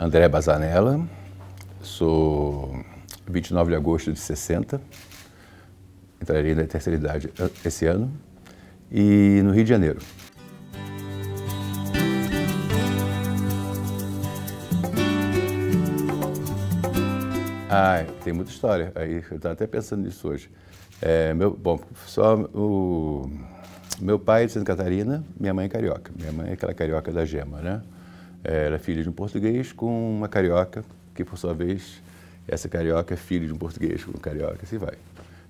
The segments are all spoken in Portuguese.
André Bazanella, sou 29 de agosto de 60, entrarei na terceira idade esse ano, e no Rio de Janeiro. Tem muita história, aí eu estava até pensando nisso hoje. Meu pai é de Santa Catarina, minha mãe é carioca. Minha mãe é aquela carioca da gema, né? Ela é filha de um português com uma carioca, que por sua vez, essa carioca é filha de um português com um carioca, assim vai.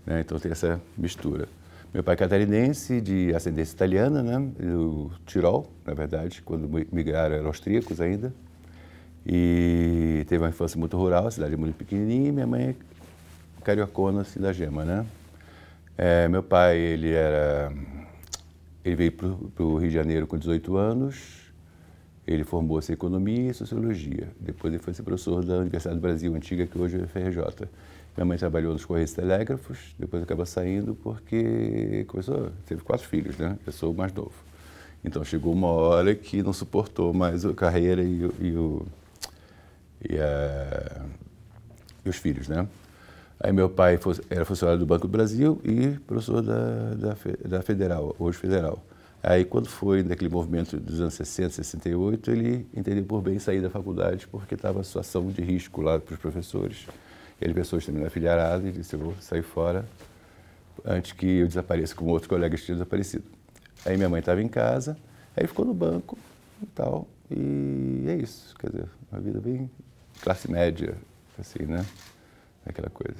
Né? Então tem essa mistura. Meu pai é catarinense, de ascendência italiana, né? Do Tirol, na verdade, quando migraram eram austríacos ainda. E teve uma infância muito rural, a cidade é muito pequenininha, e minha mãe é cariocona, assim, da gema, né? Meu pai, ele veio para o Rio de Janeiro com 18 anos, ele formou-se em Economia e Sociologia. Depois ele foi ser professor da Universidade do Brasil, antiga, que hoje é FRJ. Minha mãe trabalhou nos Correios Telégrafos, depois acabou saindo porque teve 4 filhos, né? Eu sou o mais novo. Então chegou uma hora que não suportou mais a carreira e os filhos, né? Aí meu pai era funcionário do Banco do Brasil e professor da Federal, hoje Federal. Aí quando foi naquele movimento dos anos 60, 68, ele entendeu por bem sair da faculdade porque estava a situação de risco lá para os professores. Ele pensou em terminar afiliado e disse, eu vou sair fora antes que eu desapareça, como outros colegas tinham desaparecido. Aí minha mãe estava em casa, aí ficou no banco e tal, e é isso, quer dizer, uma vida bem classe média, assim, né? Aquela coisa.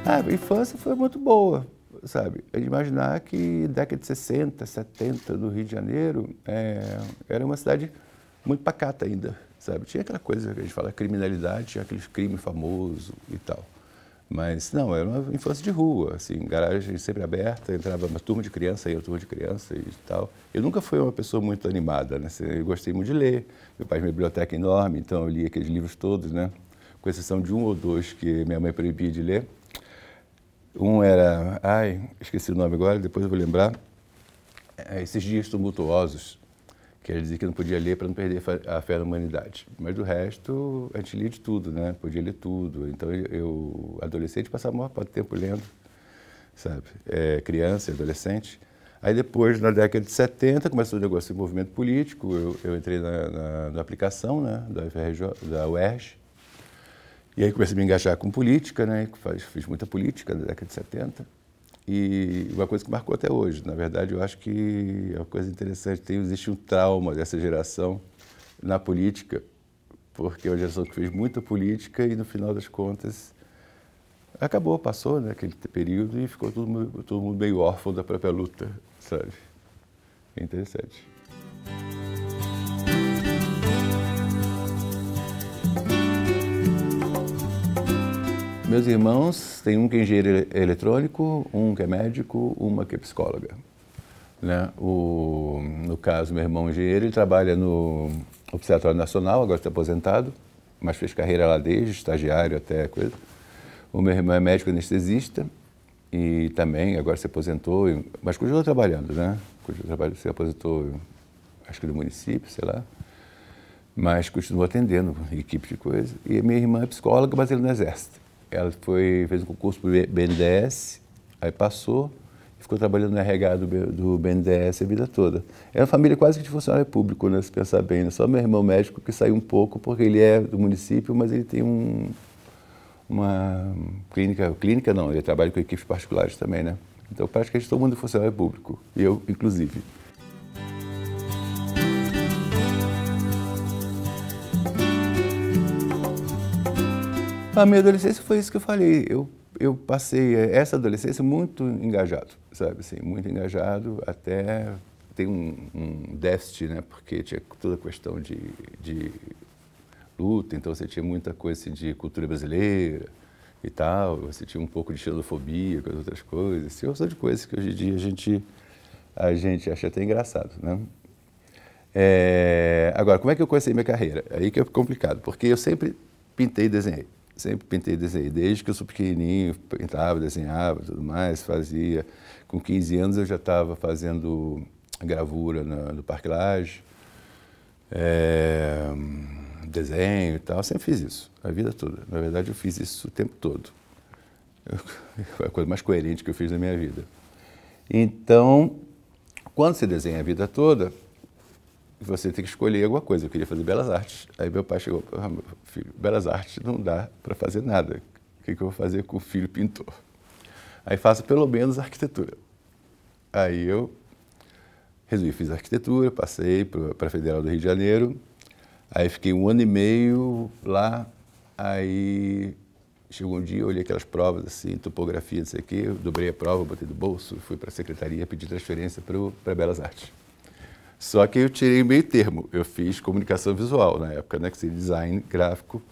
A infância foi muito boa, sabe? É de imaginar que década de 60, 70 do Rio de Janeiro era uma cidade muito pacata ainda, sabe? Tinha aquela coisa que a gente fala, criminalidade, tinha aqueles crimes famosos e tal. Mas não, era uma infância de rua, assim, garagem sempre aberta, entrava uma turma de criança, ia uma turma de criança e tal. Eu nunca fui uma pessoa muito animada, né? Eu gostei muito de ler, meu pai tinha uma biblioteca enorme, então eu li aqueles livros todos, né? Com exceção de um ou dois que minha mãe proibia de ler. Um era, esqueci o nome agora, depois eu vou lembrar, Esses Dias Tumultuosos, que ele dizia que não podia ler para não perder a fé na humanidade. Mas do resto, a gente lia de tudo, né? Podia ler tudo. Então eu adolescente, passava a maior parte do tempo lendo, sabe? Criança e adolescente. Aí depois, na década de 70, começou o negócio de movimento político. Eu entrei na aplicação, né? Da UERJ. E aí comecei a me engajar com política, né? Fiz muita política na década de 70. E uma coisa que marcou até hoje, na verdade, eu acho que é uma coisa interessante, existe um trauma dessa geração na política, porque é uma geração que fez muita política e, no final das contas, passou, né, aquele período e ficou todo mundo meio órfão da própria luta, sabe? É interessante. Meus irmãos, tem um que é engenheiro eletrônico, um que é médico, uma que é psicóloga. Né? No caso, meu irmão engenheiro, ele trabalha no Observatório Nacional, agora está aposentado, mas fez carreira lá desde estagiário até coisa. O meu irmão é médico anestesista e também agora se aposentou, mas continuou trabalhando, né? Se aposentou, acho que no município, sei lá, mas continuou atendendo equipe de coisa. E minha irmã é psicóloga, mas ele no Exército. Ela fez um concurso para o BNDES, aí passou e ficou trabalhando no RH do BNDES a vida toda. É uma família quase que de funcionário público, né, se pensar bem. Né? Só meu irmão médico que saiu um pouco, porque ele é do município, mas ele tem uma clínica não, ele trabalha com equipes particulares também, né? Então praticamente todo mundo é funcionário público, e eu inclusive. A minha adolescência foi isso que eu falei. Eu passei essa adolescência muito engajado, sabe? Assim, muito engajado, até tem um déficit, né? Porque tinha toda a questão de luta, então você tinha muita coisa assim, de cultura brasileira e tal, você tinha um pouco de xenofobia com as outras coisas, assim, uma série de coisas que hoje em dia a gente acha até engraçado, né? Agora, como é que eu comecei minha carreira? Aí que é complicado, porque eu sempre pintei e desenhei. Sempre pintei e desenhei. Desde que eu sou pequenininho, pintava, desenhava, tudo mais, fazia. Com 15 anos eu já estava fazendo gravura no Parque Lage, desenho e tal. Sempre fiz isso, a vida toda. Na verdade, eu fiz isso o tempo todo. Foi a coisa mais coerente que eu fiz na minha vida. Então, quando você desenha a vida toda, você tem que escolher alguma coisa. Eu queria fazer belas artes. Aí meu pai chegou, meu filho, belas artes não dá para fazer nada. O que eu vou fazer com o filho pintor? Aí faço pelo menos arquitetura. Aí eu resolvi, fiz arquitetura, passei para a Federal do Rio de Janeiro. Aí fiquei 1 ano e meio lá. Aí chegou um dia, eu olhei aquelas provas assim, topografia, não sei o quê, eu dobrei a prova, botei do bolso, fui para a secretaria, pedi transferência para Belas Artes. Só que eu tirei meio termo, eu fiz comunicação visual na época, né, que seria design gráfico,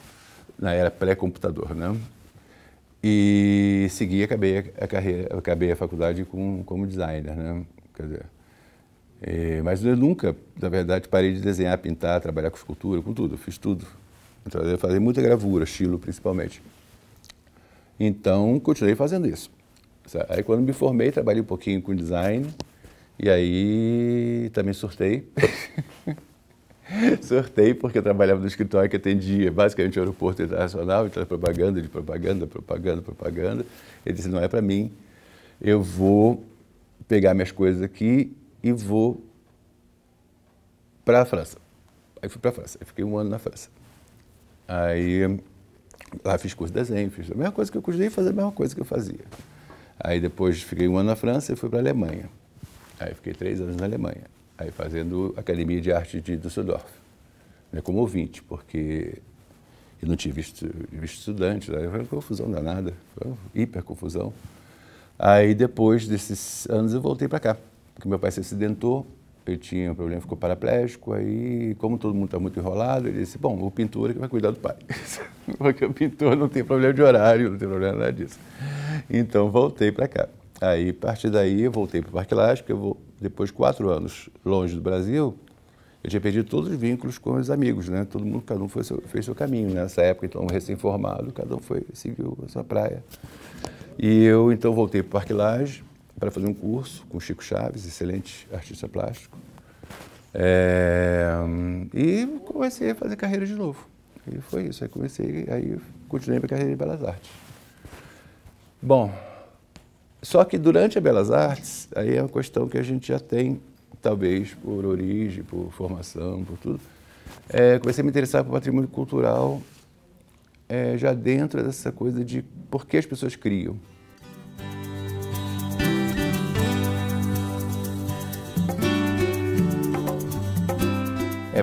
na era pré-computador, né? E segui, acabei a faculdade como designer, né? Quer dizer, mas eu nunca, na verdade, parei de desenhar, pintar, trabalhar com escultura, com tudo, fiz tudo. Então, eu fazia muita gravura, estilo principalmente. Então, continuei fazendo isso. Aí, quando me formei, trabalhei um pouquinho com design, e aí também surtei. Surtei porque eu trabalhava no escritório que atendia basicamente o aeroporto internacional, então propaganda, de propaganda, propaganda, propaganda. Ele disse, não é para mim, eu vou pegar minhas coisas aqui e vou para a França. Aí fui para a França, aí fiquei 1 ano na França. Aí lá fiz curso de desenho, fiz a mesma coisa que eu continuei fazer, a mesma coisa que eu fazia. Aí depois fiquei 1 ano na França e fui para a Alemanha. Aí fiquei 3 anos na Alemanha, aí fazendo Academia de Arte de Düsseldorf, né, como ouvinte, porque eu não tinha visto estudante, aí foi uma confusão danada, foi uma hiper confusão. Aí depois desses anos eu voltei para cá, porque meu pai se acidentou, ele tinha um problema, ficou paraplégico, aí como todo mundo está muito enrolado, ele disse, bom, o pintor é que vai cuidar do pai, porque o pintor não tem problema de horário, não tem problema nada disso. Então voltei para cá. Aí, a partir daí, eu voltei para o Parque Lage, porque depois de 4 anos longe do Brasil, eu tinha perdido todos os vínculos com os amigos, né? Todo mundo, cada um fez seu caminho. Nessa época, então, recém-formado, cada um seguiu a sua praia. E eu, então, voltei para o Parque Lage para fazer um curso com o Chico Chaves, excelente artista plástico. E comecei a fazer carreira de novo. E foi isso. Aí continuei minha carreira em Belas Artes. Bom, só que durante a Belas Artes, aí é uma questão que a gente já tem, talvez por origem, por formação, por tudo, comecei a me interessar por patrimônio cultural já dentro dessa coisa de por que as pessoas criam.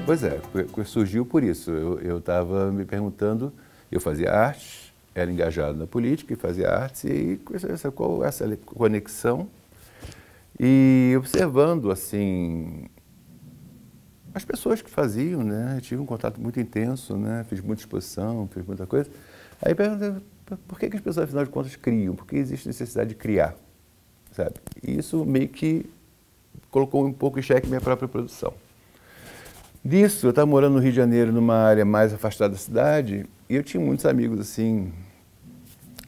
Pois é, surgiu por isso. Eu estava me perguntando, eu fazia arte, era engajado na política e fazia artes, e qual essa conexão? E observando, assim, as pessoas que faziam, né? Tive um contato muito intenso, né? Fiz muita exposição, fiz muita coisa. Aí perguntei, por que as pessoas, afinal de contas, criam? Por que existe necessidade de criar? Sabe? E isso meio que colocou um pouco em xeque minha própria produção. Disso, eu estava morando no Rio de Janeiro, numa área mais afastada da cidade, e eu tinha muitos amigos, assim,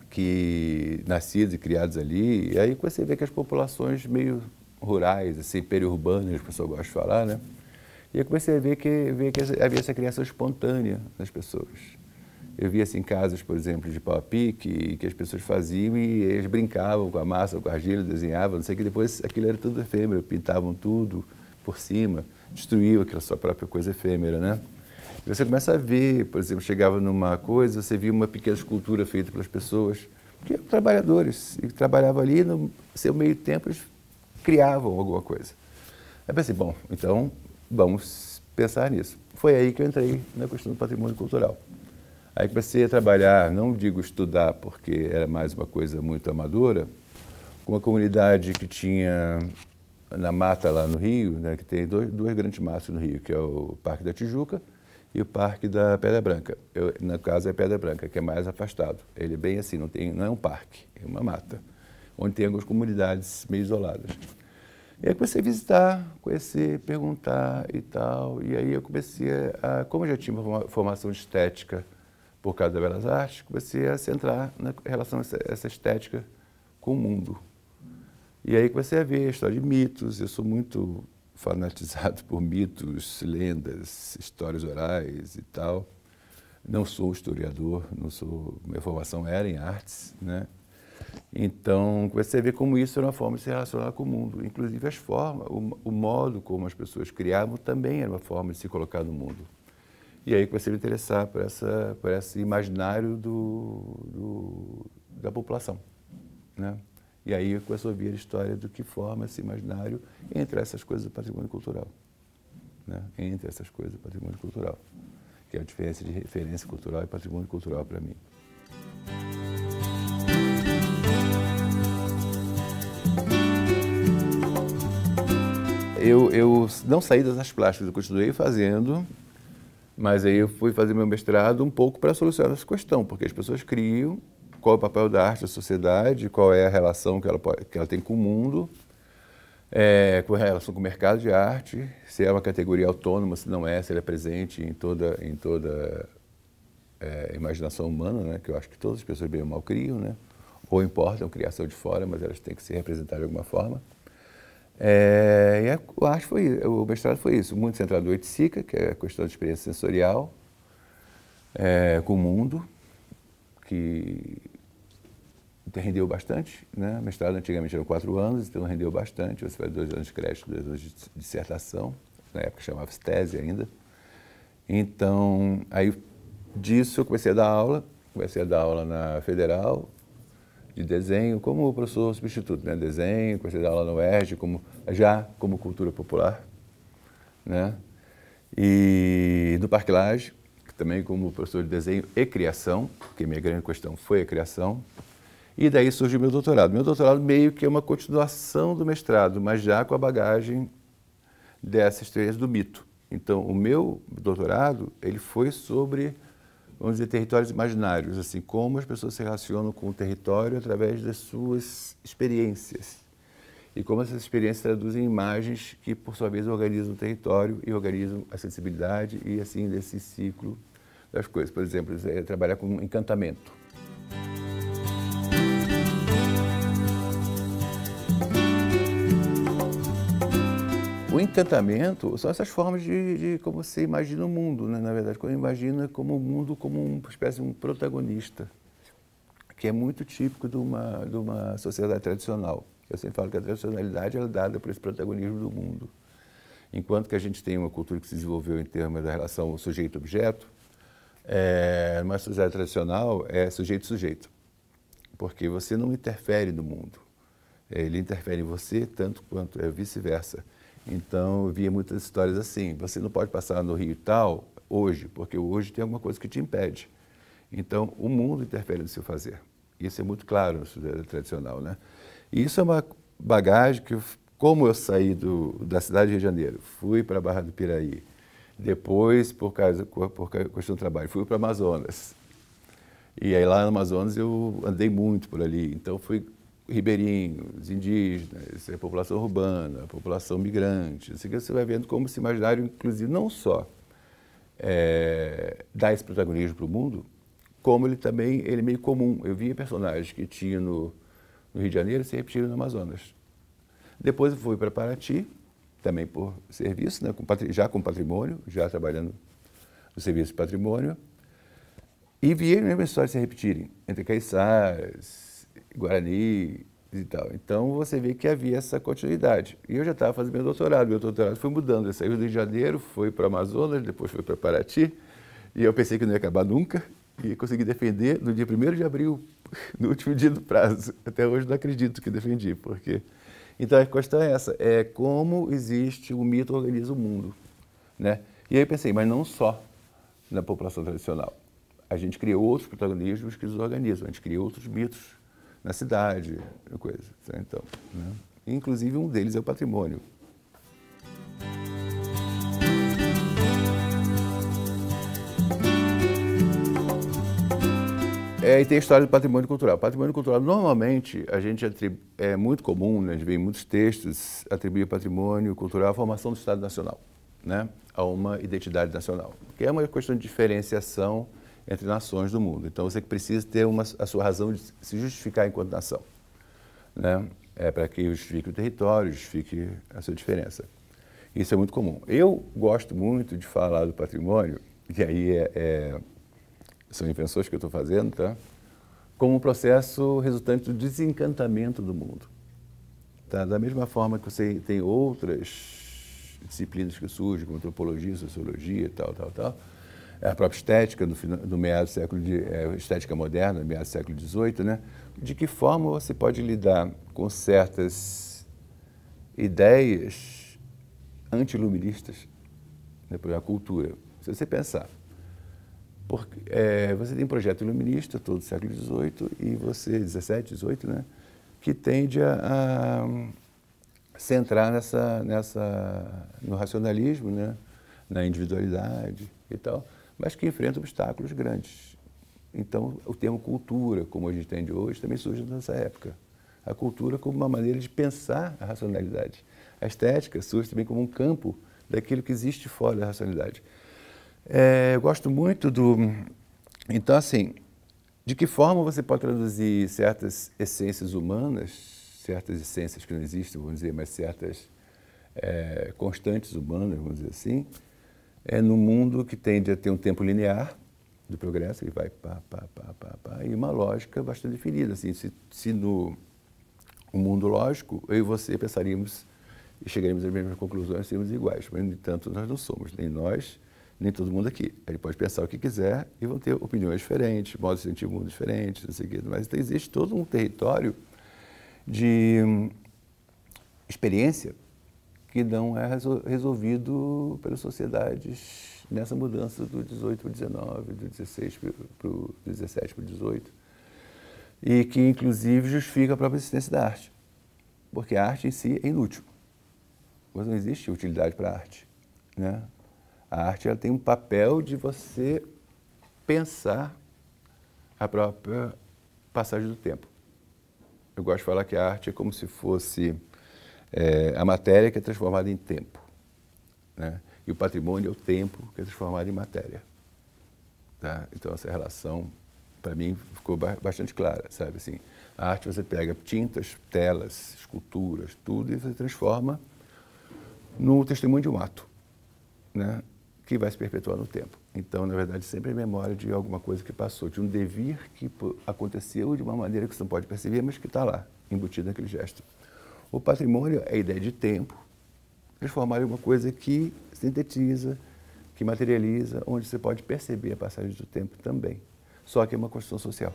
que nascidos e criados ali, e aí comecei a ver que as populações meio rurais, assim, periurbanas, as pessoas gostam de falar, né? E eu comecei a ver que havia essa criação espontânea das pessoas. Eu via, assim, casos, por exemplo, de pau a pique, que as pessoas faziam e eles brincavam com a massa, com a argila, desenhavam, não sei o que, depois aquilo era tudo efêmero, pintavam tudo por cima, destruíam aquela sua própria coisa efêmera, né? E você começa a ver, por exemplo, chegava numa coisa, você via uma pequena escultura feita pelas pessoas, que eram trabalhadores, e trabalhavam ali, no seu meio tempo eles criavam alguma coisa. Aí pensei, bom, então vamos pensar nisso. Foi aí que eu entrei na questão do patrimônio cultural. Aí comecei a trabalhar, não digo estudar, porque era mais uma coisa muito amadora, com uma comunidade que tinha na mata lá no Rio, né, que tem duas grandes matas no Rio, que é o Parque da Tijuca e o Parque da Pedra Branca. No caso é Pedra Branca, que é mais afastado. Ele é bem assim, não é um parque, é uma mata, onde tem algumas comunidades meio isoladas. E aí comecei a visitar, conhecer, perguntar e tal, e aí eu comecei como eu já tinha uma formação de estética por causa das belas artes, comecei a centrar na relação a essa estética com o mundo. E aí comecei a ver a história de mitos. Eu sou muito fanatizado por mitos, lendas, histórias orais e tal. Não sou historiador, não sou, minha formação era em artes, né? Então, comecei a ver como isso era uma forma de se relacionar com o mundo. Inclusive as formas, o modo como as pessoas criavam também era uma forma de se colocar no mundo. E aí comecei a me interessar por esse imaginário da população, né? E aí começou a vir a história do que forma esse imaginário entre essas coisas do patrimônio cultural, né? Entre essas coisas do patrimônio cultural, que é a diferença de referência cultural e patrimônio cultural para mim. Eu não saí das artes plásticas, eu continuei fazendo, mas aí eu fui fazer meu mestrado um pouco para solucionar essa questão, porque as pessoas criam, qual é o papel da arte na sociedade, qual é a relação que ela tem com o mundo, com a relação com o mercado de arte, se é uma categoria autônoma, se não é, se ela é presente em toda imaginação humana, né, que eu acho que todas as pessoas bem ou mal criam, né, ou importam criação de fora, mas elas têm que se representar de alguma forma. E a arte o mestrado foi isso, muito centrado no Oiticica, que é a questão de experiência sensorial com o mundo, que rendeu bastante, né? O mestrado antigamente eram 4 anos, então rendeu bastante, você faz 2 anos de crédito, 2 anos de dissertação, na época chamava-se tese ainda. Então, aí disso eu comecei a dar aula na Federal, de desenho, como professor substituto, né? Desenho, comecei a dar aula no UERJ, como cultura popular, né? E do Parque Lage, também como professor de desenho e criação, porque minha grande questão foi a criação. E daí surgiu meu doutorado. Meu doutorado meio que é uma continuação do mestrado, mas já com a bagagem dessa experiência do mito. Então, o meu doutorado, ele foi sobre, vamos dizer, territórios imaginários, assim, como as pessoas se relacionam com o território através das suas experiências. E como essas experiências traduzem imagens que, por sua vez, organizam o território e organizam a sensibilidade e, assim, desse ciclo das coisas. Por exemplo, trabalhar com encantamento. O encantamento são essas formas de como você imagina o mundo, né? Na verdade, quando imagina como o mundo como uma espécie de um protagonista, que é muito típico de uma sociedade tradicional. Eu sempre falo que a tradicionalidade é dada por esse protagonismo do mundo. Enquanto que a gente tem uma cultura que se desenvolveu em termos da relação sujeito-objeto, numa sociedade tradicional é sujeito-sujeito, porque você não interfere no mundo. Ele interfere em você tanto quanto é vice-versa. Então, eu via muitas histórias assim, você não pode passar no Rio tal hoje, porque hoje tem alguma coisa que te impede. Então, o mundo interfere no seu fazer. Isso é muito claro na sociedade tradicional, né? E isso é uma bagagem que, como eu saí da cidade de Rio de Janeiro, fui para a Barra do Piraí, depois, por questão do trabalho, fui para o Amazonas. E aí lá no Amazonas eu andei muito por ali, então fui ribeirinhos, indígenas, a população urbana, a população migrante. Assim que você vai vendo como esse imaginário, inclusive, não só dá esse protagonismo para o mundo, como ele também é meio comum. Eu via personagens que tinha no Rio de Janeiro se repetiram no Amazonas. Depois eu fui para Paraty, também por serviço, né, já com patrimônio, já trabalhando no serviço de patrimônio, e via a mesma história se repetirem entre caiçás, Guarani e tal. Então, você vê que havia essa continuidade. E eu já estava fazendo meu doutorado foi mudando. Eu saí do Rio de Janeiro, fui para o Amazonas, depois fui para Paraty, e eu pensei que não ia acabar nunca, e consegui defender no dia 1º de abril, no último dia do prazo. Até hoje não acredito que defendi, porque... Então, a questão é essa, é como existe o mito organiza o mundo, né? E aí eu pensei, mas não só na população tradicional. A gente cria outros protagonismos que os organizam, a gente cria outros mitos na cidade, coisa. Então, né? Inclusive um deles é o patrimônio. E tem a história do patrimônio cultural. Patrimônio cultural, normalmente, a gente é muito comum, né, a gente vê em muitos textos, atribuir patrimônio cultural à formação do Estado Nacional, né, a uma identidade nacional, que é uma questão de diferenciação entre nações do mundo. Então, você precisa ter a sua razão de se justificar enquanto nação, né? Para que justifique o território, justifique a sua diferença. Isso é muito comum. Eu gosto muito de falar do patrimônio, e aí são invenções que eu estou fazendo, tá? Como um processo resultante do desencantamento do mundo. Tá? Da mesma forma que você tem outras disciplinas que surgem, como antropologia, sociologia e tal, a própria estética do meados do século estética moderna, meados do século XVIII, né? De que forma você pode lidar com certas ideias antiluministas, né, por a cultura. Se você pensar, você tem um projeto iluminista todo o século XVIII e você, XVII, XVIII, né, que tende a centrar no racionalismo, né, na individualidade e tal, mas que enfrenta obstáculos grandes. Então, o termo cultura, como a gente entende hoje, também surge nessa época. A cultura como uma maneira de pensar a racionalidade. A estética surge também como um campo daquilo que existe fora da racionalidade. Eu gosto muito Então, assim, de que forma você pode traduzir certas essências humanas, certas essências que não existem, vamos dizer, mas certas constantes humanas, vamos dizer assim, num mundo que tende a ter um tempo linear do progresso, que vai e uma lógica bastante definida. Assim, se no mundo lógico, eu e você pensaríamos e chegaríamos às mesmas conclusões, seríamos iguais, mas, no entanto, nós não somos, nem nós, nem todo mundo aqui. Ele pode pensar o que quiser e vão ter opiniões diferentes, modos de sentir o mundo diferentes, não sei o quê, mas então, existe todo um território de experiência que não é resolvido pelas sociedades nessa mudança do 18 para o 19, do 16 do 17 para o 18, e que, inclusive, justifica a própria existência da arte, porque a arte em si é inútil. Mas não existe utilidade para a arte, né? A arte ela tem um papel de você pensar a própria passagem do tempo. Eu gosto de falar que a arte é como se fosse a matéria que é transformada em tempo, né? E o patrimônio é o tempo que é transformado em matéria. Tá? Então, essa relação, para mim, ficou bastante clara, sabe? Assim, a arte você pega tintas, telas, esculturas, tudo, e você transforma no testemunho de um ato, né, que vai se perpetuar no tempo. Então, na verdade, sempre é memória de alguma coisa que passou, de um devir que aconteceu de uma maneira que você não pode perceber, mas que está lá, embutido naquele gesto. O patrimônio é a ideia de tempo, transformar em uma coisa que sintetiza, que materializa, onde você pode perceber a passagem do tempo também. Só que é uma construção social.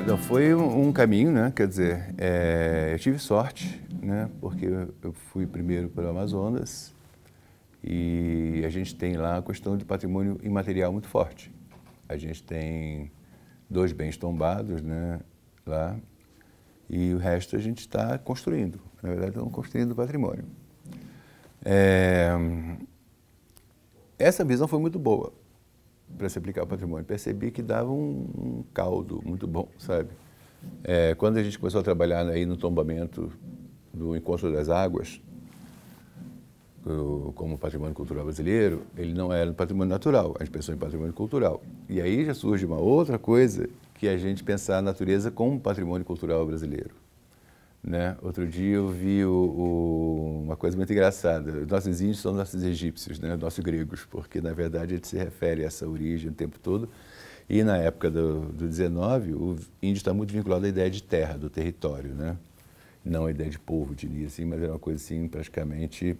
Então, foi um caminho, né? Quer dizer, eu tive sorte, né? Porque eu fui primeiro para o Amazonas e a gente tem lá a questão de patrimônio imaterial muito forte. A gente tem 2 bens tombados, né, lá, e o resto a gente está construindo. Na verdade, estamos construindo patrimônio. Essa visão foi muito boa para se aplicar ao patrimônio. Percebi que dava um caldo muito bom, sabe? Quando a gente começou a trabalhar aí no tombamento do Encontro das Águas, como patrimônio cultural brasileiro, ele não era um patrimônio natural, a gente pensou em patrimônio cultural. E aí já surge uma outra coisa, que é a gente pensar a natureza como patrimônio cultural brasileiro, né? Outro dia eu vi uma coisa muito engraçada. Os nossos índios são nossos egípcios, né? Nossos gregos, porque, na verdade, a gente se refere a essa origem o tempo todo. E, na época do 19, o índio está muito vinculado à ideia de terra, do território, né? Não a ideia de povo, diria assim, mas era uma coisa assim, praticamente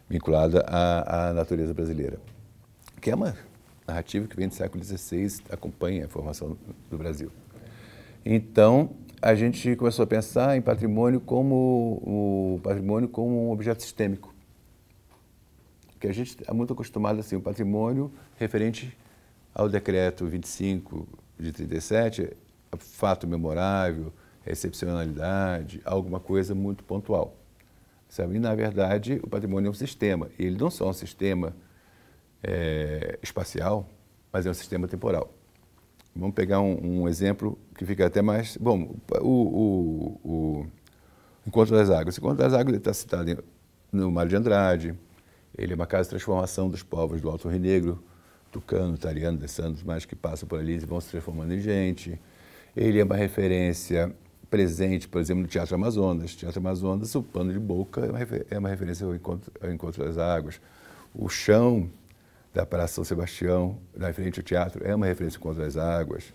vinculada à natureza brasileira, que é uma narrativa que vem do século XVI, acompanha a formação do Brasil. Então, a gente começou a pensar em patrimônio como um objeto sistêmico, que a gente é muito acostumado assim, o patrimônio referente ao decreto 25 de 37, fato memorável, excepcionalidade, alguma coisa muito pontual. Sabe? E, na verdade, o patrimônio é um sistema. Ele não só é um sistema espacial, mas é um sistema temporal. Vamos pegar um exemplo que fica até mais... Bom, o Encontro das Águas. O Encontro das Águas está citado no Mário de Andrade. Ele é uma casa de transformação dos povos do Alto Rio Negro, tucano, tariano, desçando, mas que passam por ali e vão se transformando em gente. Ele é uma referência presente, por exemplo, no Teatro Amazonas. Teatro Amazonas, o Pano de Boca é uma referência ao encontro das águas. O chão da Praça São Sebastião, na frente ao teatro, é uma referência ao encontro das águas.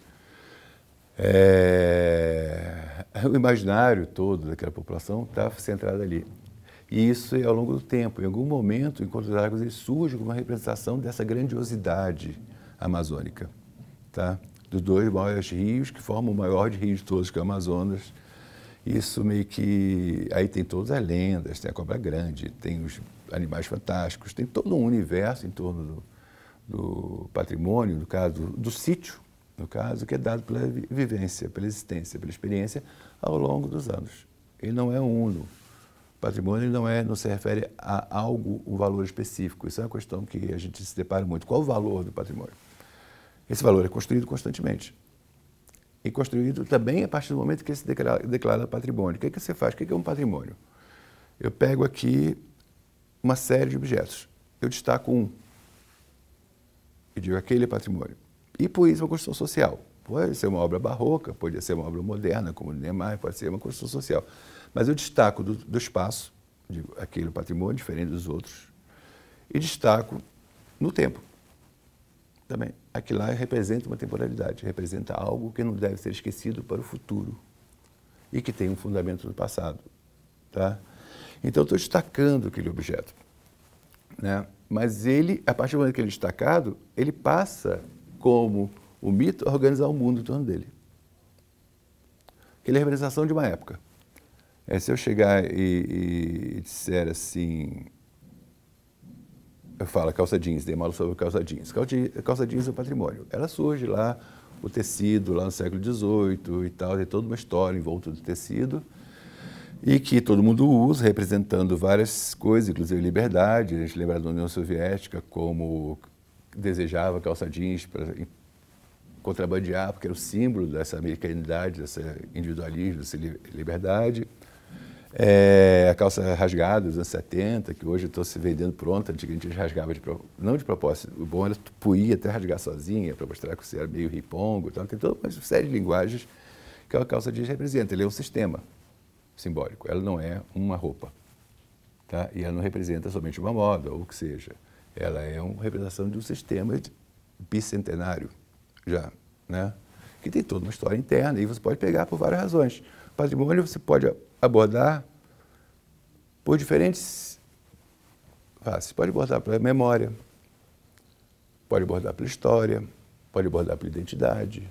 O imaginário todo daquela população está centrado ali. E isso é ao longo do tempo. Em algum momento, o Encontro das Águas ele surge como uma representação dessa grandiosidade amazônica, tá? Dos dois maiores rios que formam o maior de rios de todos, que é o Amazonas. Isso meio que... Aí tem todas as lendas, tem a cobra grande, tem os animais fantásticos, tem todo um universo em torno do patrimônio, no caso, do sítio, no caso, que é dado pela vivência, pela existência, pela experiência ao longo dos anos. Ele não é uno. O patrimônio não se refere a algo, um valor específico. Isso é uma questão que a gente se depara muito. Qual o valor do patrimônio? Esse valor é construído constantemente. E construído também a partir do momento que ele se declara patrimônio. O que você faz? O que é um patrimônio? Eu pego aqui uma série de objetos. Eu destaco um. E digo, aquele é patrimônio. E por isso uma construção social. Pode ser uma obra barroca, pode ser uma obra moderna, como o Niemeyer, pode ser uma construção social. Mas eu destaco do espaço, digo, aquele patrimônio diferente dos outros, e destaco no tempo também. Aquilo lá representa uma temporalidade, representa algo que não deve ser esquecido para o futuro e que tem um fundamento no passado. Tá? Então, eu estou destacando aquele objeto. Né? Mas ele, a partir do momento que ele é destacado, ele passa como o mito a organizar o mundo em torno dele. Ele é a representação de uma época. Se eu chegar e disser assim, eu falo calça jeans, dei uma aula sobre calça jeans. Calça jeans é um patrimônio. Ela surge lá, o tecido, lá no século XVIII e tal, tem toda uma história em volta do tecido e que todo mundo usa, representando várias coisas, inclusive liberdade. A gente lembra da União Soviética como desejava calça jeans para contrabandear, porque era o símbolo dessa americanidade, desse individualismo, dessa liberdade. A calça rasgada dos anos 70, que hoje estou se vendendo pronta, antigamente a gente rasgava, não de propósito, o bom era que tu podia até rasgar sozinha, para mostrar que você era meio ripongo, tal. Tem toda uma série de linguagens que a calça jeans representa. Ele é um sistema simbólico, ela não é uma roupa. Tá? E ela não representa somente uma moda, ou o que seja. Ela é uma representação de um sistema bicentenário, já, né? Que tem toda uma história interna, e você pode pegar por várias razões. O patrimônio você pode abordar por diferentes faces. Pode abordar pela memória, pode abordar pela história, pode abordar pela identidade,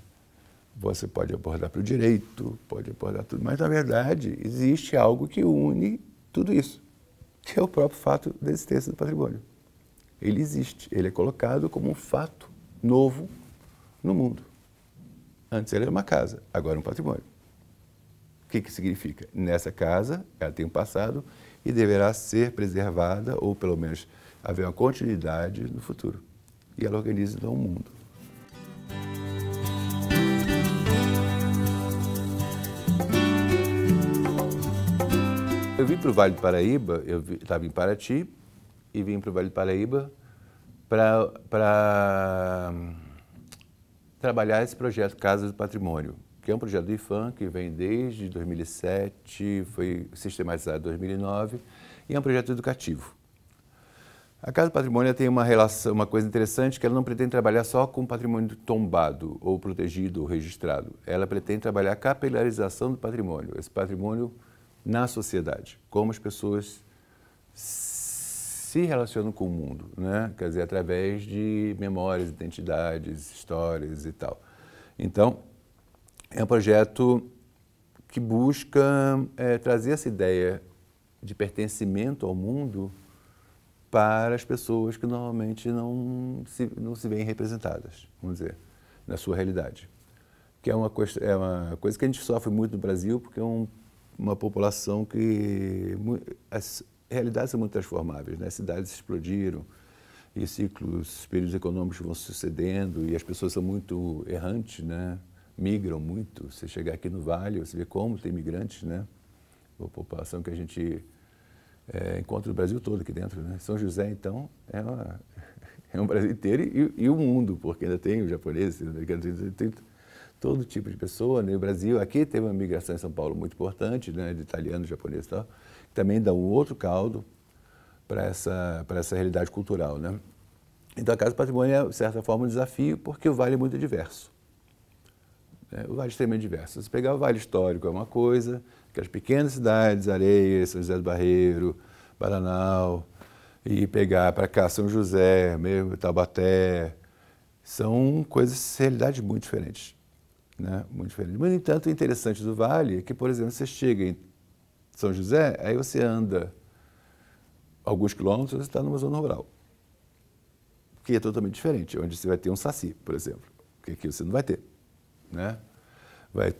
você pode abordar pelo direito, pode abordar tudo. Mas, na verdade, existe algo que une tudo isso, que é o próprio fato da existência do patrimônio. Ele existe, ele é colocado como um fato novo no mundo. Antes ele era uma casa, agora é um patrimônio. O que significa? Nessa casa, ela tem um passado e deverá ser preservada, ou pelo menos haver uma continuidade no futuro. E ela organiza então o mundo. Eu vim para o Vale do Paraíba, eu estava em Paraty, e vim para o Vale do Paraíba para trabalhar esse projeto Casa do Patrimônio, que é um projeto do IPHAN que vem desde 2007, foi sistematizado em 2009, e é um projeto educativo. A Casa do Patrimônio tem uma relação, uma coisa interessante, que ela não pretende trabalhar só com patrimônio tombado, ou protegido, ou registrado. Ela pretende trabalhar a capilarização do patrimônio, esse patrimônio na sociedade, como as pessoas se relacionam com o mundo, né? Quer dizer, através de memórias, identidades, histórias e tal. Então, é um projeto que busca trazer essa ideia de pertencimento ao mundo para as pessoas que normalmente não se veem representadas, vamos dizer, na sua realidade. Que é uma coisa que a gente sofre muito no Brasil, porque é uma população que... As realidades são muito transformáveis, né? As cidades explodiram e ciclos, períodos econômicos vão sucedendo e as pessoas são muito errantes, né? Migram muito. Você chegar aqui no Vale, você vê como tem imigrantes, né? Uma população que a gente encontra o Brasil todo aqui dentro, né? São José, então, é um Brasil inteiro e o mundo, porque ainda tem os japoneses, os americanos, tem todo tipo de pessoa, né? O Brasil, aqui teve uma migração em São Paulo muito importante, né? De italianos, japoneses e tal, que também dá um outro caldo para essa realidade cultural, né? Então, a Casa do Patrimônio é, de certa forma, um desafio, porque o Vale é muito diverso. O Vale é extremamente diverso. Se pegar o Vale Histórico é uma coisa, aquelas pequenas cidades, Areias, São José do Barreiro, Bananal, e pegar para cá São José, mesmo Taubaté, são realidades muito diferentes, né? Muito diferentes. Mas, no entanto, o interessante do Vale é que, por exemplo, você chega em São José, aí você anda alguns quilômetros, você está numa zona rural, que é totalmente diferente, onde você vai ter um saci, por exemplo, que aqui você não vai ter, né? Vai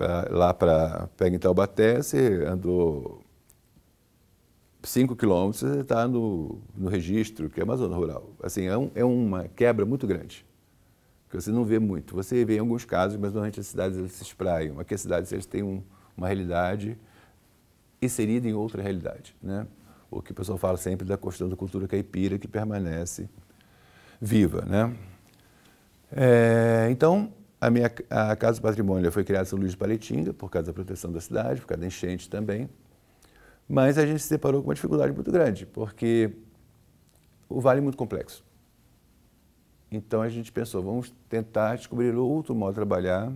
pega em Taubaté, você andou 5 quilômetros, você está no registro, que é uma zona rural. Assim, é uma quebra muito grande, que você não vê muito. Você vê em alguns casos, mas normalmente as cidades elas se espraiam. Aqui as cidades eles têm uma realidade inserida em outra realidade, né? O que o pessoal fala sempre da questão da cultura caipira que permanece viva, né? Então, a Casa do Patrimônio foi criada em São Luís de Paraitinga, por causa da proteção da cidade, por causa da enchente também, mas a gente se deparou com uma dificuldade muito grande, porque o Vale é muito complexo. Então, a gente pensou, vamos tentar descobrir outro modo de trabalhar,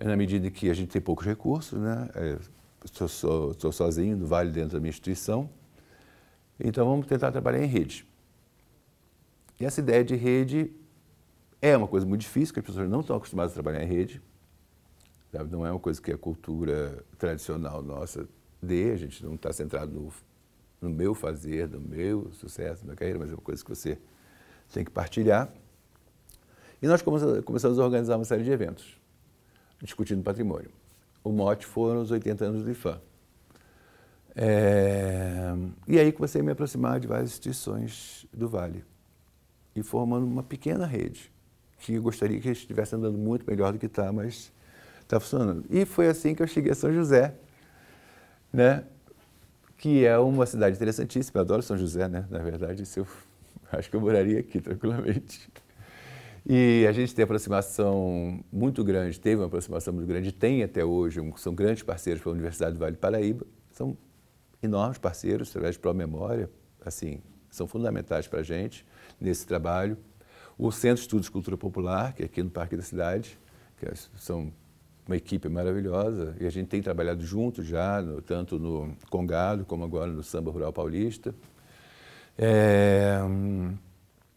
na medida que a gente tem poucos recursos, né? Estou sozinho no Vale dentro da minha instituição, então vamos tentar trabalhar em rede. E essa ideia de rede é uma coisa muito difícil, porque as pessoas não estão acostumadas a trabalhar em rede, sabe? Não é uma coisa que a cultura tradicional nossa dê, a gente não está centrado no meu fazer, no meu sucesso, na minha carreira, mas é uma coisa que você tem que partilhar. E nós começamos a organizar uma série de eventos, discutindo patrimônio. O mote foram os 80 anos do IPHAN. E aí comecei a me aproximar de várias instituições do Vale e formando uma pequena rede, que eu gostaria que estivesse andando muito melhor do que está, mas está funcionando. E foi assim que eu cheguei a São José, né? Que é uma cidade interessantíssima, eu adoro São José, né? Na verdade, eu acho que eu moraria aqui tranquilamente. E a gente tem aproximação muito grande, teve uma aproximação muito grande, tem até hoje, são grandes parceiros para a Universidade do Vale do Paraíba, são enormes parceiros, através de Pró-Memória, assim, são fundamentais para a gente nesse trabalho. O Centro de Estudos de Cultura Popular, que é aqui no Parque da Cidade, que são uma equipe maravilhosa, e a gente tem trabalhado junto já, tanto no Congado, como agora no Samba Rural Paulista.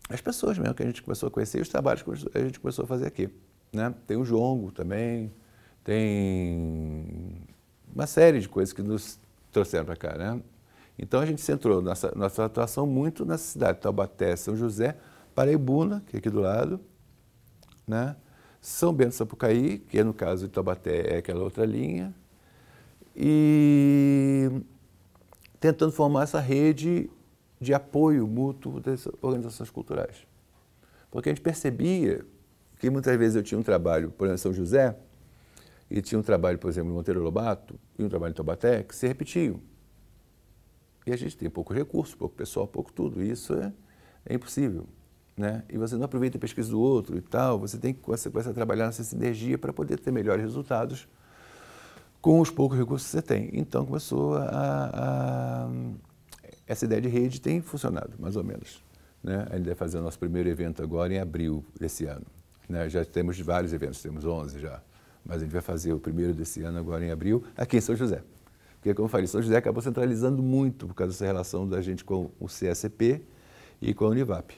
As pessoas mesmo que a gente começou a conhecer e os trabalhos que a gente começou a fazer aqui, né? Tem o Jongo também, tem uma série de coisas que nos trouxeram para cá, né? Então a gente centrou nossa atuação muito nessa cidade, Taubaté, São José, Paraibuna, que é aqui do lado, né? São Bento do Sapucaí, que no caso de Taubaté é aquela outra linha, e tentando formar essa rede de apoio mútuo das organizações culturais. Porque a gente percebia que muitas vezes eu tinha um trabalho, por exemplo, em São José, e tinha um trabalho, por exemplo, em Monteiro Lobato, e um trabalho em Taubaté, que se repetiam. E a gente tem pouco recurso, pouco pessoal, pouco tudo, e isso é impossível, né? E você não aproveita a pesquisa do outro e tal, você tem que começar a trabalhar nessa sinergia para poder ter melhores resultados com os poucos recursos que você tem. Então começou essa ideia de rede tem funcionado, mais ou menos, né? A gente vai fazer o nosso primeiro evento agora em abril desse ano, né? Já temos vários eventos, temos 11 já, mas a gente vai fazer o primeiro desse ano agora em abril, aqui em São José. Porque, como eu falei, São José acabou centralizando muito por causa dessa relação da gente com o CSP e com a Univap.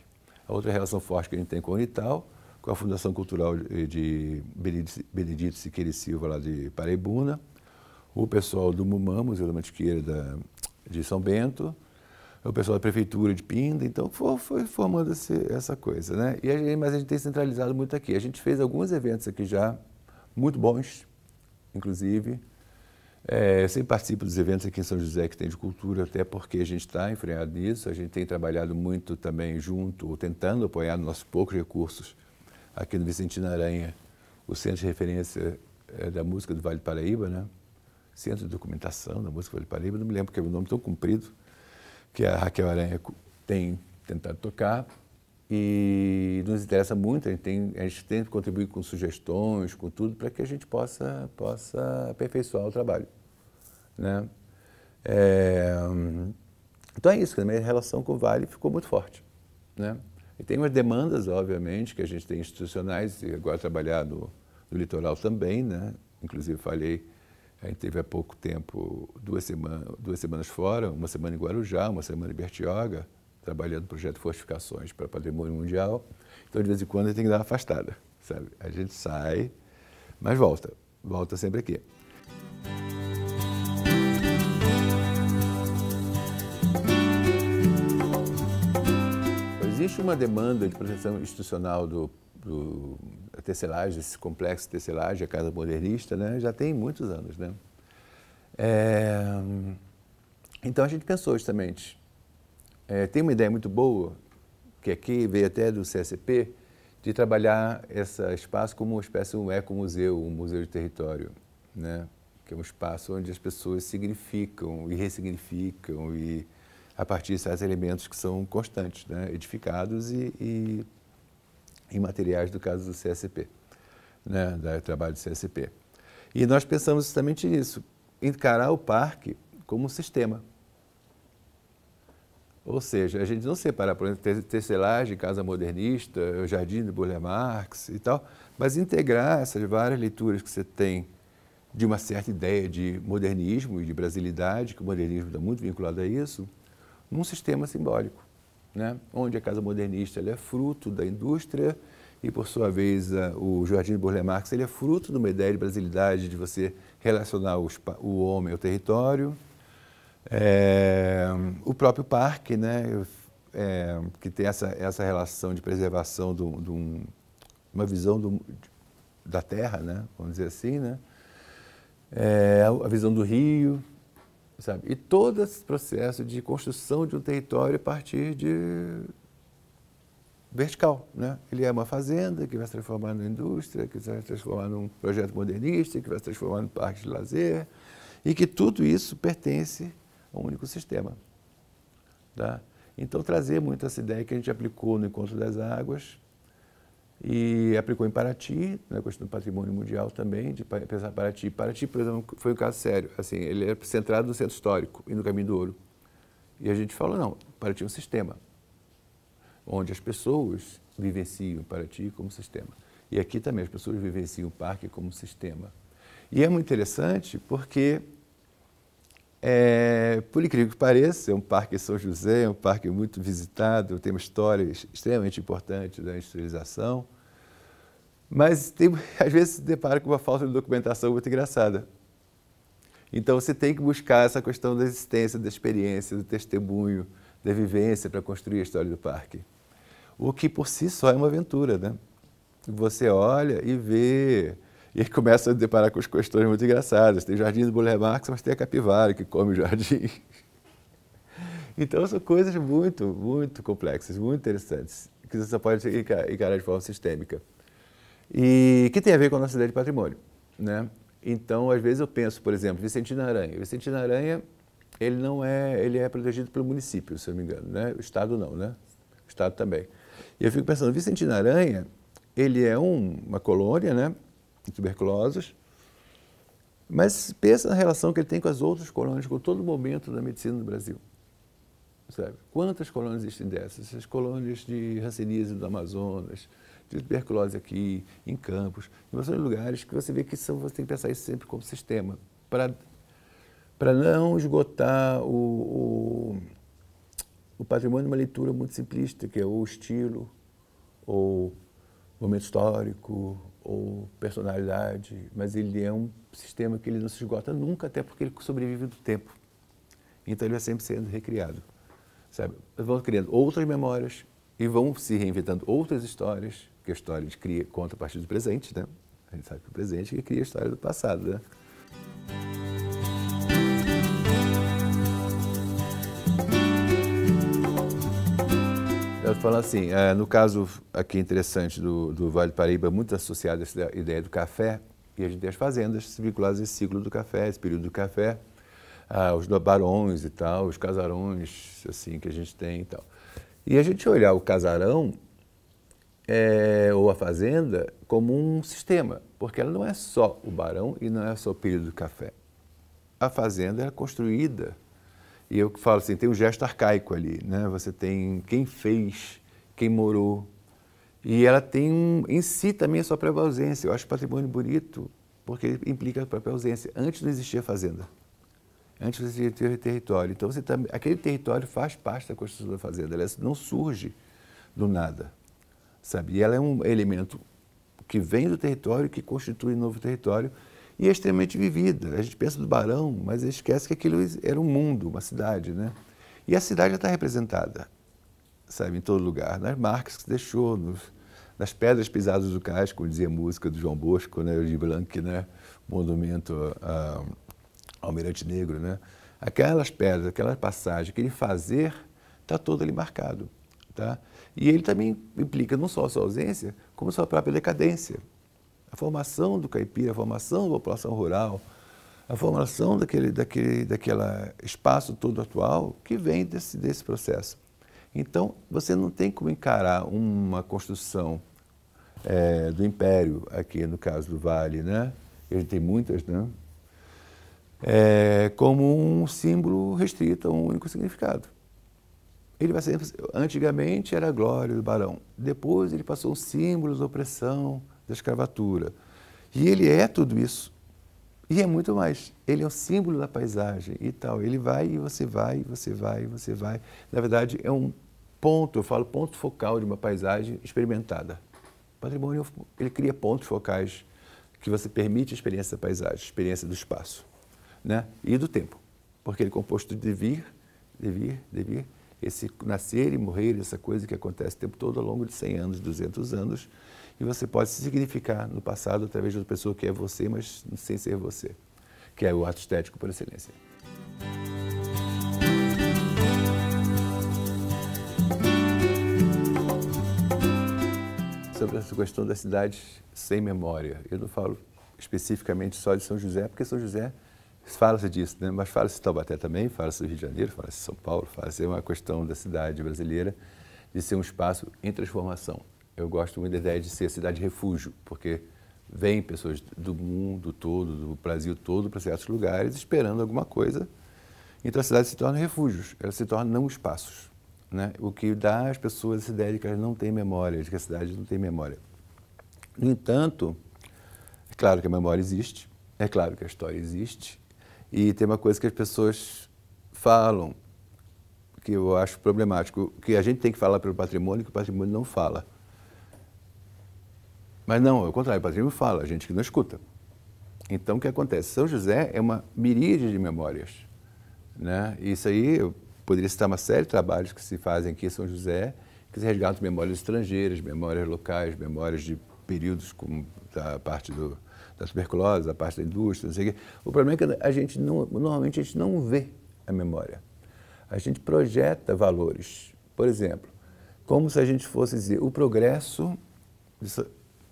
A outra relação forte que a gente tem com a Unital, com a Fundação Cultural de Benedito Siqueira e Silva, lá de Paraibuna, o pessoal do MUMAM, Museu da Mantiqueira de São Bento, o pessoal da Prefeitura de Pinda, então foi formando essa coisa, né? Mas a gente tem centralizado muito aqui. A gente fez alguns eventos aqui já, muito bons, inclusive. Eu sempre participo dos eventos aqui em São José que tem de cultura, até porque a gente está enfrenhado nisso. A gente tem trabalhado muito também junto, ou tentando apoiar nos nossos poucos recursos, aqui no Vicentino Aranha, o Centro de Referência da Música do Vale do Paraíba, né? Centro de Documentação da Música do Vale do Paraíba, não me lembro porque é um nome tão comprido. que a Raquel Aranha tem tentado tocar. E nos interessa muito, a gente tem que contribuir com sugestões, com tudo, para que a gente possa aperfeiçoar o trabalho, né? Então é isso, a minha relação com o Vale ficou muito forte, né? E tem umas demandas, obviamente, que a gente tem institucionais, e agora trabalhar no litoral também, né? Inclusive falei, a gente teve há pouco tempo, duas semanas fora, uma semana em Guarujá, uma semana em Bertioga, trabalhando no projeto de fortificações para patrimônio mundial. Então, de vez em quando, a gente tem que dar uma afastada, sabe? A gente sai, mas volta sempre aqui. Existe uma demanda de proteção institucional da tecelagem, esse complexo de tecelagem, a Casa Modernista, né? Já tem muitos anos, né? Então, a gente pensou justamente, tem uma ideia muito boa, que aqui veio até do CSP, de trabalhar esse espaço como uma espécie de um ecomuseu, um museu de território, né? Que é um espaço onde as pessoas significam e ressignificam e a partir de certos elementos que são constantes, né? Edificados e materiais do caso do CSP, né? Do trabalho do CSP. E nós pensamos justamente nisso, encarar o parque como um sistema. Ou seja, a gente não separar, por exemplo, tecelagem, Casa Modernista, o Jardim de Burle Marx e tal, mas integrar essas várias leituras que você tem de uma certa ideia de modernismo e de brasilidade, que o modernismo está muito vinculado a isso, num sistema simbólico, né? Onde a Casa Modernista ela é fruto da indústria e, por sua vez, o Jardim de Burle Marx ele é fruto de uma ideia de brasilidade, de você relacionar o homem ao território. O próprio parque, né, que tem essa relação de preservação de uma visão da terra, né, vamos dizer assim, né, a visão do rio, sabe? E todo esse processo de construção de um território a partir de vertical, né? Ele é uma fazenda que vai se transformar numa indústria, que vai se transformar num projeto modernista, que vai se transformar num parque de lazer, e que tudo isso pertence um único sistema, tá? Então, trazer muito essa ideia que a gente aplicou no Encontro das Águas e aplicou em Paraty, na questão do patrimônio mundial também, de pensar Paraty. Paraty, por exemplo, foi um caso sério. Assim, ele é centrado no centro histórico e no Caminho do Ouro. E a gente falou, não, Paraty é um sistema, onde as pessoas vivenciam Paraty como sistema. E aqui também as pessoas vivenciam o parque como sistema. E é muito interessante porque por incrível que pareça, é um parque em São José, é um parque muito visitado, tem uma história extremamente importante da industrialização, mas às vezes se depara com uma falta de documentação muito engraçada. Então você tem que buscar essa questão da existência, da experiência, do testemunho, da vivência para construir a história do parque. O que por si só é uma aventura, né? Você olha e vê... E aí começa a deparar com as questões muito engraçadas. Tem o Jardim do Burle Marx, mas tem a capivara que come o jardim. Então são coisas muito, muito complexas, muito interessantes, que você só pode encarar de forma sistêmica. E que tem a ver com a nossa ideia de patrimônio, né? Então, às vezes eu penso, por exemplo, Vicentina Aranha. Vicentina Aranha, ele é protegido pelo município, se eu não me engano, né? O Estado não, né? O Estado também. E eu fico pensando, Vicentina Aranha, ele é uma colônia, né? Tuberculosos, mas pensa na relação que ele tem com as outras colônias, com todo o momento da medicina no Brasil. Sabe? Quantas colônias existem dessas? As colônias de hanseníase do Amazonas, de tuberculose aqui, em Campos, em vários lugares que você vê que você tem que pensar isso sempre como sistema, para não esgotar o patrimônio de uma leitura muito simplista, que é ou estilo, ou momento histórico, ou personalidade, mas ele é um sistema que ele não se esgota nunca, até porque ele sobrevive do tempo. Então ele vai sempre sendo recriado, sabe? Vão criando outras memórias e vão se reinventando outras histórias, que a história a gente conta a partir do presente, né? A gente sabe que o presente é que cria a história do passado, né? Eu falo assim, no caso aqui interessante do Vale do Paraíba, muito associado a essa ideia do café, e a gente tem as fazendas vinculadas a esse ciclo do café, esse período do café. os barões e tal, os casarões assim, que a gente tem e tal. E a gente olhar o casarão ou a fazenda como um sistema, porque ela não é só o barão e não é só o período do café. A fazenda é construída, e eu falo assim, tem um gesto arcaico ali, né? Você tem quem fez, quem morou, e ela tem em si também a sua própria ausência. Eu acho patrimônio bonito, porque ele implica a própria ausência. Antes não existia fazenda, antes não existia território. Então aquele território faz parte da construção da fazenda, ela não surge do nada, sabe? E ela é um elemento que vem do território, que constitui um novo território, e é extremamente vivida. A gente pensa do Barão, mas esquece que aquilo era um mundo, uma cidade, né? E a cidade já está representada, sabe, em todo lugar, nas marcas que se deixou, nas pedras pisadas do cais, como dizia a música do João Bosco, né, de Blanc, né, monumento ao Almirante Negro, né? Aquelas pedras, aquela passagem, aquele fazer, está todo ali marcado, tá? E ele também implica não só a sua ausência, como a sua própria decadência. A formação do caipira, a formação da população rural, a formação daquele espaço todo atual que vem desse processo. Então, você não tem como encarar uma construção do Império, aqui no caso do Vale, né? Ele tem muitas, né? Como um símbolo restrito a um único significado. Ele vai sempre, antigamente era a glória do barão, depois ele passou os símbolos da opressão, da escravatura. E ele é tudo isso. E é muito mais. Ele é o símbolo da paisagem e tal. Ele vai e você vai, e você vai, e você vai. Na verdade, é um ponto, eu falo ponto focal de uma paisagem experimentada. O patrimônio, ele cria pontos focais que você permite a experiência da paisagem, a experiência do espaço, né? E do tempo. Porque ele é composto de vir, esse nascer e morrer, essa coisa que acontece o tempo todo ao longo de 100 anos, 200 anos, e você pode se significar no passado através de outra pessoa que é você, mas sem ser você, que é o ato estético por excelência. Sobre essa questão da cidade sem memória, eu não falo especificamente só de São José, porque São José fala-se disso, né? Mas fala-se de Taubaté também, fala-se do Rio de Janeiro, fala-se de São Paulo, fala-se uma questão da cidade brasileira de ser um espaço em transformação. Eu gosto muito da ideia de ser a cidade refúgio, porque vêm pessoas do mundo todo, do Brasil todo, para certos lugares, esperando alguma coisa. Então a cidade se torna refúgios, ela se torna não espaços, né? O que dá às pessoas essa ideia de que elas não têm memória, de que a cidade não tem memória. No entanto, é claro que a memória existe, é claro que a história existe, e tem uma coisa que as pessoas falam, que eu acho problemático, que a gente tem que falar pelo patrimônio, que o patrimônio não fala. Mas não, ao contrário, o patrimônio fala, a gente que não escuta. Então, o que acontece? São José é uma miríade de memórias, né? Isso aí, eu poderia citar uma série de trabalhos que se fazem aqui em São José, que se resgatam memórias estrangeiras, memórias locais, memórias de períodos como da parte da tuberculose, da parte da indústria, não sei o quê. O problema é que normalmente a gente não vê a memória. A gente projeta valores. Por exemplo, como se a gente fosse dizer o progresso,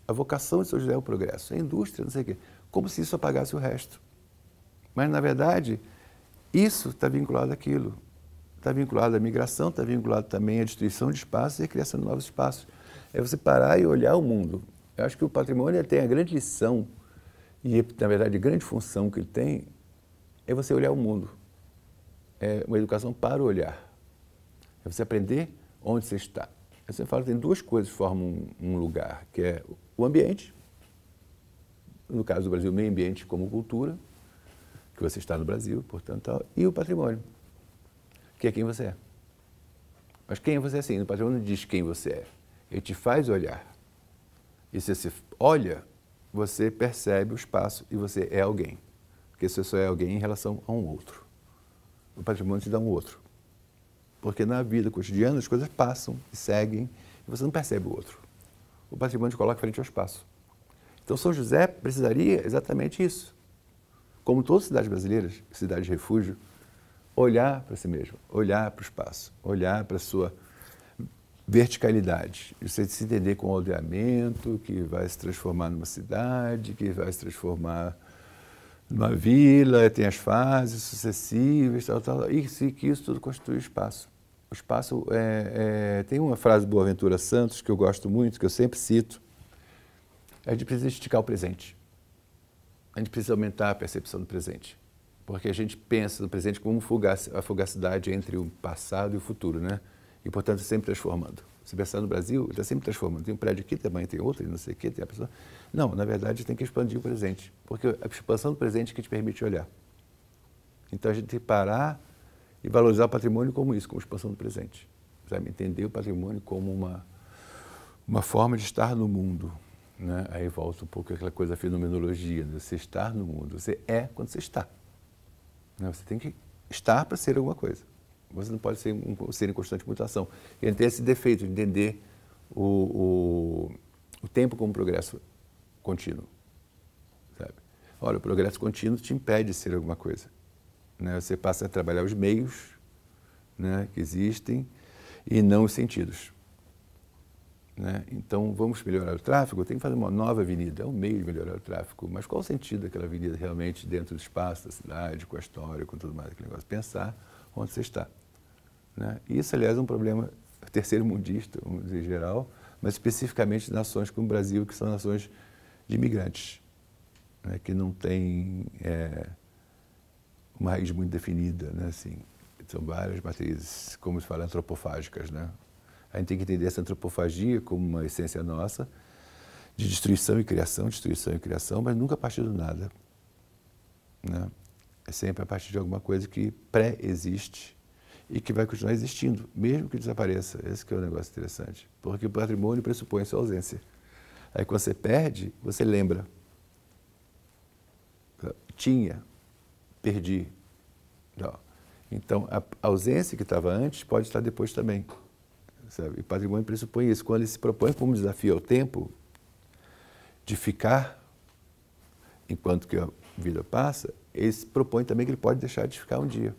a vocação de São José é o progresso, a indústria, não sei o quê, como se isso apagasse o resto. Mas, na verdade, isso está vinculado àquilo. Está vinculado à migração, está vinculado também à destruição de espaços e à criação de novos espaços. É você parar e olhar o mundo. Eu acho que o patrimônio tem a grande lição, e, na verdade, a grande função que ele tem é você olhar o mundo. É uma educação para o olhar. É você aprender onde você está. Eu sempre falo que tem duas coisas que formam um lugar, que é o ambiente, no caso do Brasil, o meio ambiente como cultura, que você está no Brasil, portanto, e o patrimônio, que é quem você é. Mas quem é você assim? O patrimônio não diz quem você é, ele te faz olhar. E se você olha, você percebe o espaço e você é alguém. Porque você só é alguém em relação a um outro. O patrimônio te dá um outro. Porque na vida cotidiana as coisas passam e seguem e você não percebe o outro. O patrimônio te coloca frente ao espaço. Então São José precisaria exatamente isso. Como todas as cidades brasileiras, cidades de refúgio, olhar para si mesmo, olhar para o espaço, olhar para a sua verticalidade. Você se entender com o aldeamento, que vai se transformar numa cidade, que vai se transformar numa vila, tem as fases sucessivas, tal, e que isso tudo constitui o espaço. O espaço tem uma frase do Boaventura Santos que eu gosto muito, que eu sempre cito, a gente precisa esticar o presente. A gente precisa aumentar a percepção do presente. Porque a gente pensa no presente como a fugacidade entre o passado e o futuro, né? E, portanto, sempre transformando. Se pensar no Brasil, ele está sempre transformando. Tem um prédio aqui, também tem outro, não sei o quê, tem a pessoa... Não, na verdade, tem que expandir o presente. Porque a expansão do presente é que te permite olhar. Então, a gente tem que parar e valorizar o patrimônio como isso, como expansão do presente. Sabe? Entender o patrimônio como uma forma de estar no mundo. Né? Aí volta um pouco aquela coisa da fenomenologia, né? Você estar no mundo. Você é quando você está. Né? Você tem que estar para ser alguma coisa. Você não pode ser um ser em constante mutação. E ele tem esse defeito de entender o tempo como progresso contínuo. Sabe? Olha, o progresso contínuo te impede de ser alguma coisa. Né? Você passa a trabalhar os meios, né, que existem e não os sentidos. Né? Então, vamos melhorar o tráfego? Tem que fazer uma nova avenida. É um meio de melhorar o tráfego. Mas qual o sentido daquela avenida realmente dentro do espaço da cidade, com a história, com tudo mais, aquele negócio? Pensar onde você está. Né? Isso, aliás, é um problema terceiro-mundista, vamos dizer, em geral, mas especificamente de nações como o Brasil, que são nações de imigrantes, né? Que não têm uma raiz muito definida, né? Assim, são várias matrizes, como se fala, antropofágicas. Né? A gente tem que entender essa antropofagia como uma essência nossa, de destruição e criação, mas nunca a partir do nada. Né? É sempre a partir de alguma coisa que pré-existe e que vai continuar existindo, mesmo que desapareça. Esse que é o negócio interessante. Porque o patrimônio pressupõe a sua ausência. Aí quando você perde, você lembra. Tinha, perdi. Não. Então, a ausência que estava antes pode estar depois também. Sabe? E o patrimônio pressupõe isso. Quando ele se propõe como desafio ao tempo, de ficar enquanto que a vida passa, ele se propõe também que ele pode deixar de ficar um dia.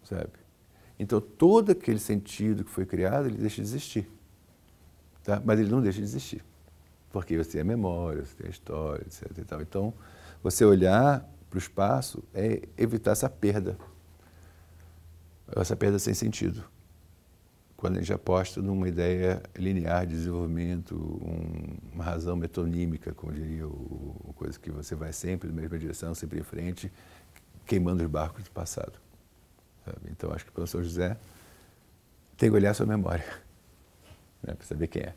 Sabe? Então, todo aquele sentido que foi criado, ele deixa de existir. Tá? Mas ele não deixa de existir. Porque você tem a memória, você tem a história, etc. E tal. Então, você olhar para o espaço é evitar essa perda sem sentido. Quando a gente aposta numa ideia linear de desenvolvimento, uma razão metonímica, como diria coisa que você vai sempre na mesma direção, sempre em frente, queimando os barcos do passado. Sabe? Então, acho que o São José tem que olhar a sua memória, né, para saber quem é.